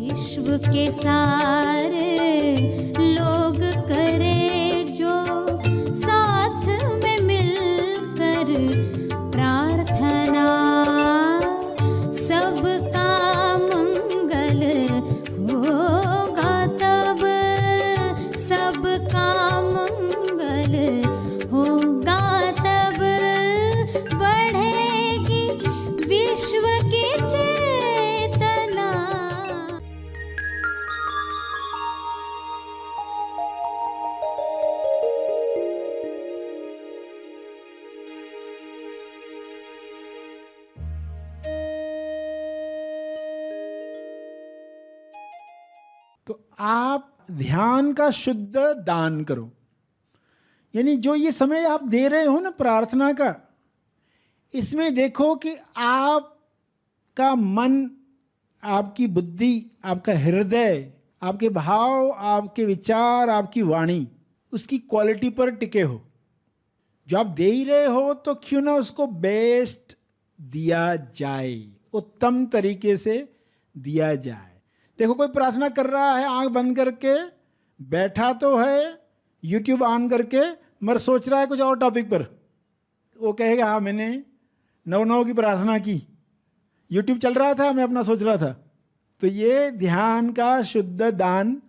विश्व के सारे लोग करे जो साथ में मिलकर प्रार्थना, सबका मंगल होगा तब, सबका मंगल होगा तब, बढ़ेगी विश्व की चेतना। तो आप ध्यान का शुद्ध दान करो, यानी जो ये समय आप दे रहे हो ना प्रार्थना का, इसमें देखो कि आपका मन, आपकी बुद्धि, आपका हृदय, आपके भाव, आपके विचार, आपकी वाणी उसकी क्वालिटी पर टिके हो। जो आप दे ही रहे हो तो क्यों ना उसको बेस्ट दिया जाए, उत्तम तरीके से दिया जाए। देखो कोई प्रार्थना कर रहा है आंख बंद करके, बैठा तो है यूट्यूब ऑन करके, मगर सोच रहा है कुछ और टॉपिक पर। वो कहेगा हाँ मैंने 9/9 की प्रार्थना की, यूट्यूब चल रहा था, मैं अपना सोच रहा था। तो ये ध्यान का शुद्ध दान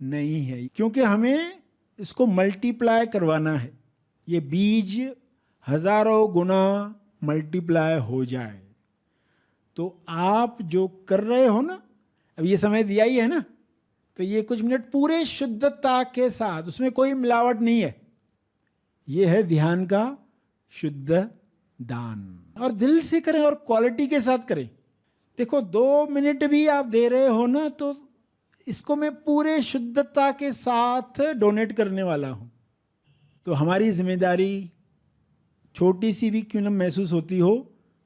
नहीं है, क्योंकि हमें इसको मल्टीप्लाई करवाना है, ये बीज हजारों गुना मल्टीप्लाई हो जाए। तो आप जो कर रहे हो ना, अब ये समय दिया ही है ना, तो ये कुछ मिनट पूरे शुद्धता के साथ, उसमें कोई मिलावट नहीं है, ये है ध्यान का शुद्ध दान। और दिल से करें और क्वालिटी के साथ करें। देखो 2 मिनट भी आप दे रहे हो ना, तो इसको मैं पूरे शुद्धता के साथ डोनेट करने वाला हूं। तो हमारी जिम्मेदारी छोटी सी भी क्यों न महसूस होती हो,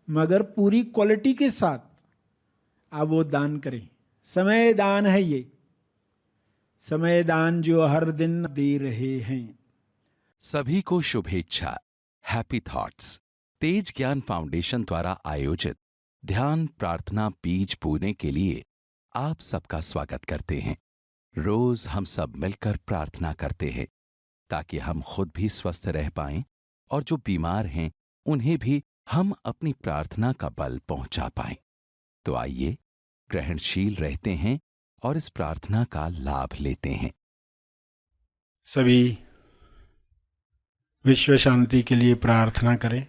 मगर पूरी क्वालिटी के साथ आप वो दान करें। समय दान है ये, समय दान जो हर दिन दे रहे हैं। सभी को शुभेच्छा। हैप्पी थॉट्स तेज ज्ञान फाउंडेशन द्वारा आयोजित ध्यान प्रार्थना बीज बोने के लिए आप सबका स्वागत करते हैं। रोज हम सब मिलकर प्रार्थना करते हैं ताकि हम खुद भी स्वस्थ रह पाएं और जो बीमार हैं उन्हें भी हम अपनी प्रार्थना का बल पहुंचा पाएं। तो आइए ग्रहणशील रहते हैं और इस प्रार्थना का लाभ लेते हैं। सभी विश्व शांति के लिए प्रार्थना करें,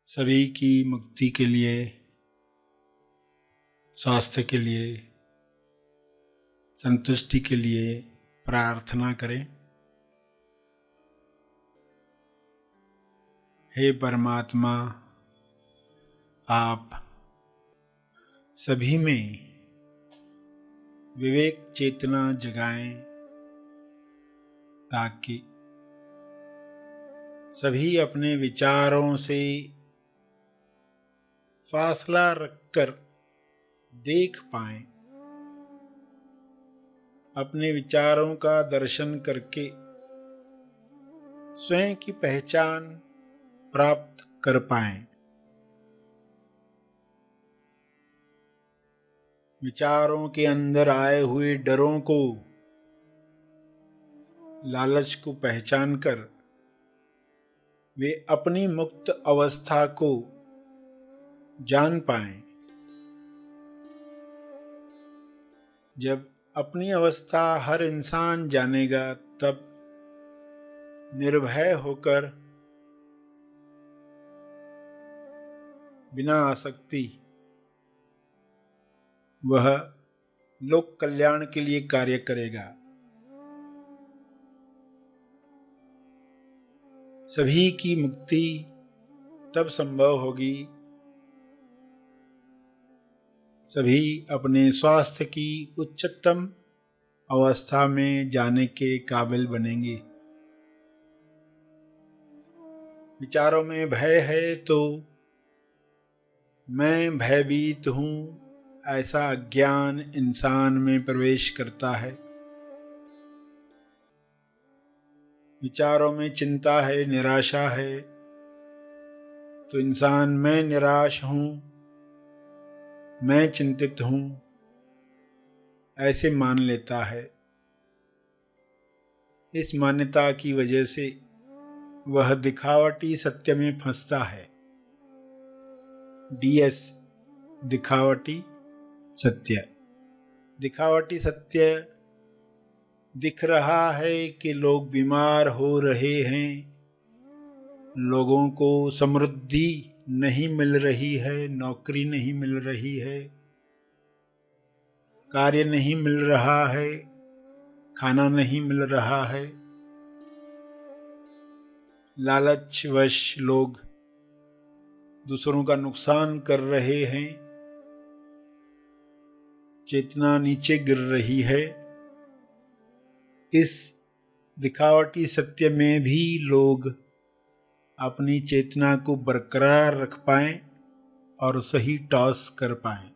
सभी की मुक्ति के लिए, स्वास्थ्य के लिए, संतुष्टि के लिए प्रार्थना करें। हे परमात्मा, आप सभी में विवेक चेतना जगाएं ताकि सभी अपने विचारों से फासला रखकर देख पाएं, अपने विचारों का दर्शन करके स्वयं की पहचान प्राप्त कर पाएं। विचारों के अंदर आए हुए डरों को, लालच को पहचान कर वे अपनी मुक्त अवस्था को जान पाएं। जब अपनी अवस्था हर इंसान जानेगा, तब निर्भय होकर बिना आसक्ति वह लोक कल्याण के लिए कार्य करेगा। सभी की मुक्ति तब संभव होगी, सभी अपने स्वास्थ्य की उच्चतम अवस्था में जाने के काबिल बनेंगे। विचारों में भय है तो मैं भयभीत हूं, ऐसा अज्ञान इंसान में प्रवेश करता है। विचारों में चिंता है, निराशा है, तो इंसान मैं निराश हूं, मैं चिंतित हूं, ऐसे मान लेता है। इस मान्यता की वजह से वह दिखावटी सत्य में फंसता है। DS दिखावटी सत्य। दिखावटी सत्य दिख रहा है कि लोग बीमार हो रहे हैं, लोगों को समृद्धि नहीं मिल रही है, नौकरी नहीं मिल रही है, कार्य नहीं मिल रहा है, खाना नहीं मिल रहा है। लालचवश लोग दूसरों का नुकसान कर रहे हैं, चेतना नीचे गिर रही है। इस दिखावटी सत्य में भी लोग अपनी चेतना को बरकरार रख पाएं और सही टॉस कर पाएं।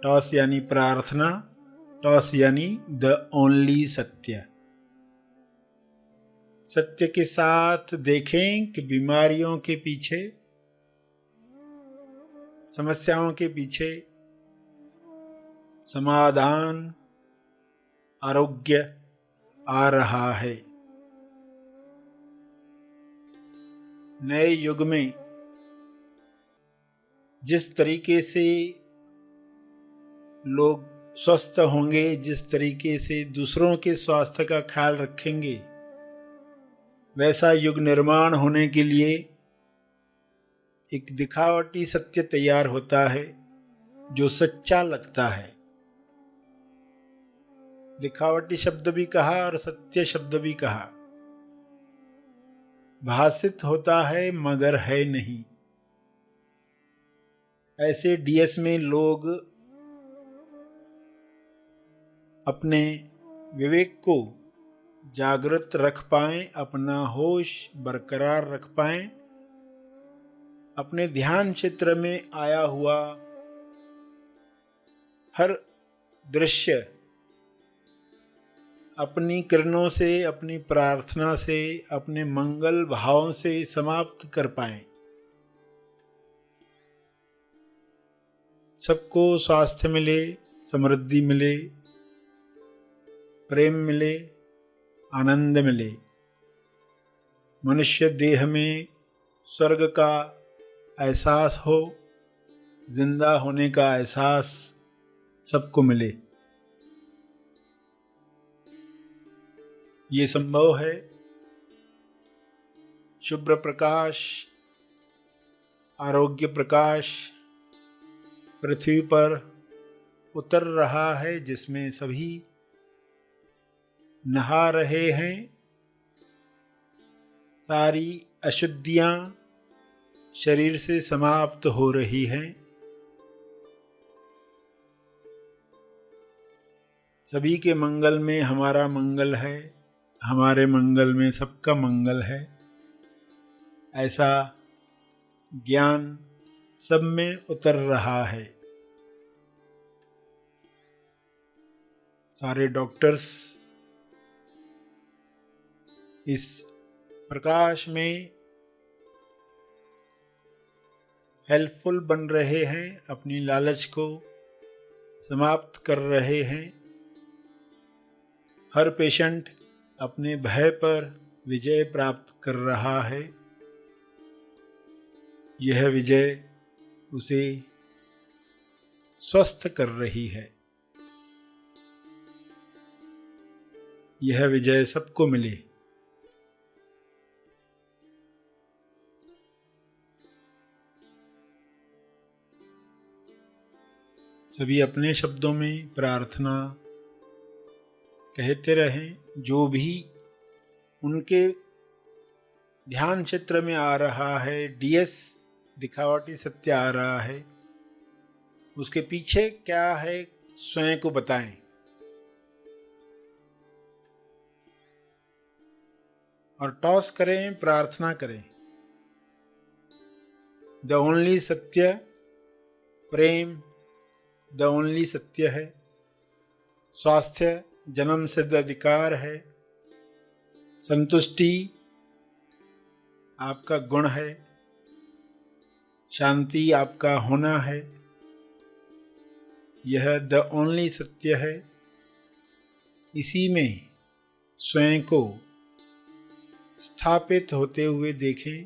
टॉस यानी प्रार्थना, टॉस यानी द ओनली सत्य। सत्य के साथ देखें कि बीमारियों के पीछे, समस्याओं के पीछे समाधान, आरोग्य आ रहा है। नए युग में जिस तरीके से लोग स्वस्थ होंगे, जिस तरीके से दूसरों के स्वास्थ्य का ख्याल रखेंगे, वैसा युग निर्माण होने के लिए एक दिखावटी सत्य तैयार होता है जो सच्चा लगता है। दिखावटी शब्द भी कहा और सत्य शब्द भी कहा। भासित होता है मगर है नहीं। ऐसे DS में लोग अपने विवेक को जागृत रख पाएं, अपना होश बरकरार रख पाएं, अपने ध्यान क्षेत्र में आया हुआ हर दृश्य अपनी किरणों से, अपनी प्रार्थना से, अपने मंगल भावों से समाप्त कर पाएं। सबको स्वास्थ्य मिले, समृद्धि मिले, प्रेम मिले, आनंद मिले। मनुष्य देह में स्वर्ग का एहसास हो, जिंदा होने का एहसास सबको मिले। ये संभव है। शुभ्र प्रकाश, आरोग्य प्रकाश पृथ्वी पर उतर रहा है, जिसमें सभी नहा रहे हैं। सारी अशुद्धियां शरीर से समाप्त हो रही हैं। सभी के मंगल में हमारा मंगल है, हमारे मंगल में सबका मंगल है, ऐसा ज्ञान सब में उतर रहा है। सारे डॉक्टर्स इस प्रकाश में हेल्पफुल बन रहे हैं, अपनी लालच को समाप्त कर रहे हैं। हर पेशेंट अपने भय पर विजय प्राप्त कर रहा है। यह विजय उसे स्वस्थ कर रही है। यह विजय सबको मिले। सभी अपने शब्दों में प्रार्थना कहते रहें। जो भी उनके ध्यान क्षेत्र में आ रहा है, DS दिखावटी सत्य आ रहा है, उसके पीछे क्या है स्वयं को बताएं। और टॉस करें, प्रार्थना करें। द ओनली सत्य प्रेम, द ओनली सत्य है। स्वास्थ्य जन्म सिद्ध अधिकार है। संतुष्टि आपका गुण है। शांति आपका होना है। यह द ओनली सत्य है। इसी में स्वयं को स्थापित होते हुए देखें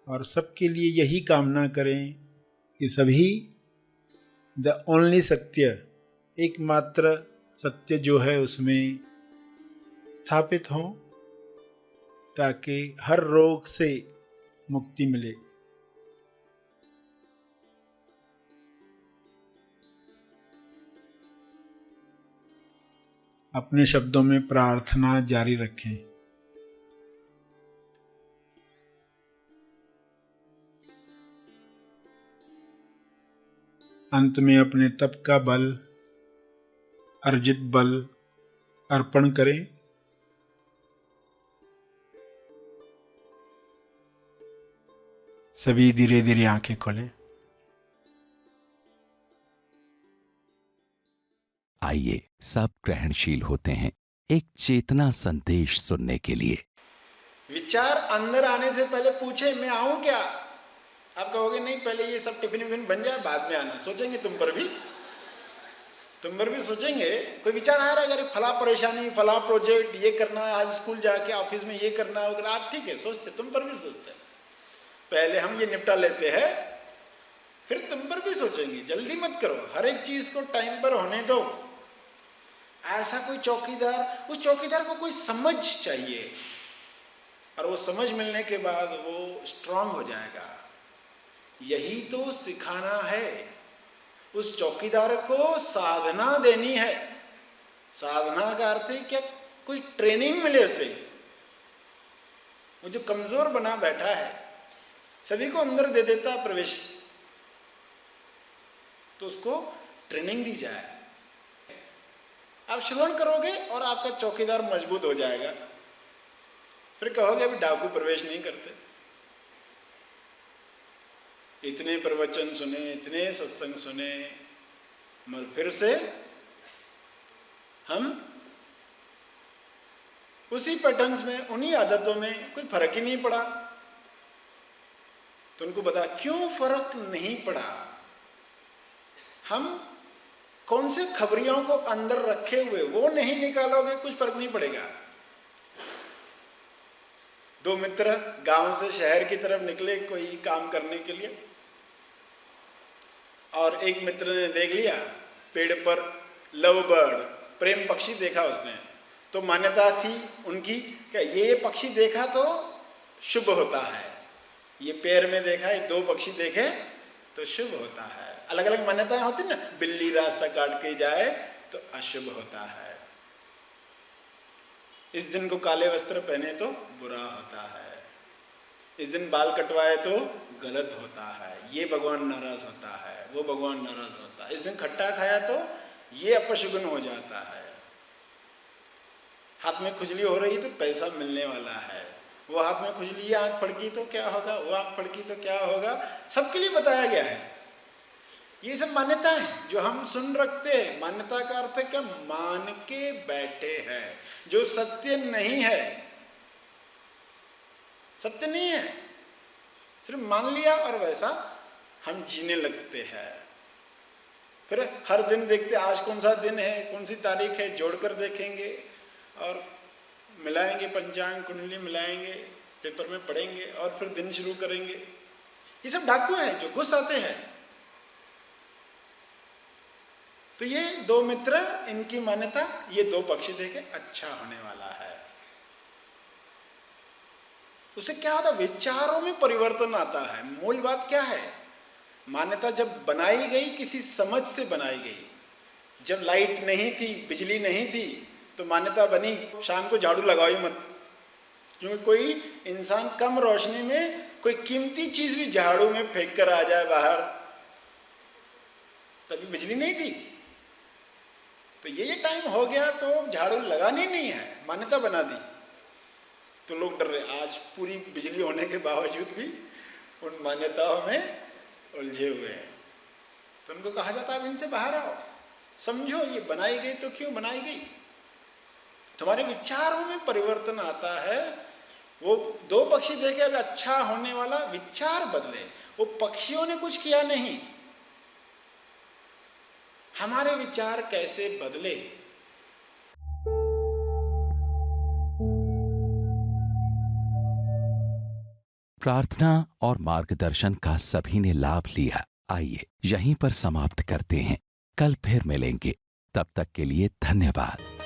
और सबके लिए यही कामना करें कि सभी द ओनली सत्य, एकमात्र सत्य जो है उसमें स्थापित हों, ताकि हर रोग से मुक्ति मिले। अपने शब्दों में प्रार्थना जारी रखें। अंत में अपने तप का बल, अर्जित बल अर्पण करें। सभी धीरे धीरे आंखें खोलें। आइए सब ग्रहणशील होते हैं एक चेतना संदेश सुनने के लिए। विचार अंदर आने से पहले पूछे मैं आऊं क्या? आप कहोगे नहीं, पहले ये सब टिफिन विफिन बन जाए बाद में आना। सोचेंगे तुम पर भी सोचेंगे। कोई विचार आ रहा है, अरे फला परेशानी, फला प्रोजेक्ट, ये करना है, आज स्कूल जाके ऑफिस में ये करना है, अगर आप ठीक है सोचते, तुम पर भी सोचते। पहले हम ये निपटा लेते हैं, फिर तुम पर भी सोचेंगे। जल्दी मत करो, हर एक चीज को टाइम पर होने दो। ऐसा कोई चौकीदार, उस चौकीदार को कोई समझ चाहिए, और वो समझ मिलने के बाद वो स्ट्रांग हो जाएगा। यही तो सिखाना है। उस चौकीदार को साधना देनी है। साधना का अर्थ है क्या? कुछ ट्रेनिंग मिले उसे। वो जो कमजोर बना बैठा है, सभी को अंदर दे देता है प्रवेश, तो उसको ट्रेनिंग दी जाए। आप श्रवण करोगे और आपका चौकीदार मजबूत हो जाएगा। फिर कहोगे अभी डाकू प्रवेश नहीं करते। इतने प्रवचन सुने, इतने सत्संग सुने, मगर फिर से हम उसी पैटर्न्स में, उन्हीं आदतों में, कोई फर्क ही नहीं पड़ा। तो उनको बता क्यों फर्क नहीं पड़ा। हम कौन से खबरियों को अंदर रखे हुए वो नहीं निकालोगे, कुछ फर्क नहीं पड़ेगा। दो मित्र गांव से शहर की तरफ निकले कोई काम करने के लिए, और एक मित्र ने देख लिया पेड़ पर लव बर्ड, प्रेम पक्षी देखा उसने, तो मान्यता थी उनकी कि ये पक्षी देखा तो शुभ होता है, ये पेड़ में देखा, ये दो पक्षी देखे तो शुभ होता है। अलग अलग मान्यताएं होती ना, बिल्ली रास्ता काट के जाए तो अशुभ होता है, इस दिन को काले वस्त्र पहने तो बुरा होता है, इस दिन बाल कटवाए तो गलत होता है, ये भगवान नाराज होता है, वो भगवान नाराज होता है, इस दिन खट्टा खाया तो ये अपशगुन हो जाता है, हाथ में खुजली हो रही तो पैसा मिलने वाला है, वो हाथ में खुजली, आंख फड़की तो क्या होगा, वो आंख फड़की तो क्या होगा, सबके लिए बताया गया है। ये सब मान्यताएं जो हम सुन रखते हैं, मान्यता का अर्थ है क्या? मान के बैठे हैं, जो सत्य नहीं है। सत्य नहीं है, सिर्फ मान लिया और वैसा हम जीने लगते हैं। फिर हर दिन देखते आज कौन सा दिन है, कौन सी तारीख है, जोड़कर देखेंगे और मिलाएंगे, पंचांग कुंडली मिलाएंगे, पेपर में पढ़ेंगे और फिर दिन शुरू करेंगे। ये सब डाकू हैं जो घुस आते हैं। तो ये दो मित्र, इनकी मान्यता, ये दो पक्षी देखे अच्छा होने वाला है। उससे क्या होता है? विचारों में परिवर्तन आता है। मूल बात क्या है? मान्यता जब बनाई गई किसी समझ से बनाई गई। जब लाइट नहीं थी, बिजली नहीं थी, तो मान्यता बनी शाम को झाड़ू लगाओ ही मत, क्योंकि कोई इंसान कम रोशनी में कोई कीमती चीज भी झाड़ू में फेंक कर आ जाए बाहर, तभी बिजली नहीं थी। तो ये टाइम हो गया तो झाड़ू लगानी नहीं है, मान्यता बना दी। तो लोग डर रहे, आज पूरी बिजली होने के बावजूद भी उन मान्यताओं में उलझे हुए हैं। तो उनको कहा जाता है इनसे बाहर आओ, समझो ये बनाई गई तो क्यों बनाई गई। तुम्हारे विचारों में परिवर्तन आता है। वो दो पक्षी देखे अब अच्छा होने वाला, विचार बदले। वो पक्षियों ने कुछ किया नहीं, हमारे विचार कैसे बदले। प्रार्थना और मार्गदर्शन का सभी ने लाभ लिया। आइए यहीं पर समाप्त करते हैं, कल फिर मिलेंगे। तब तक के लिए धन्यवाद।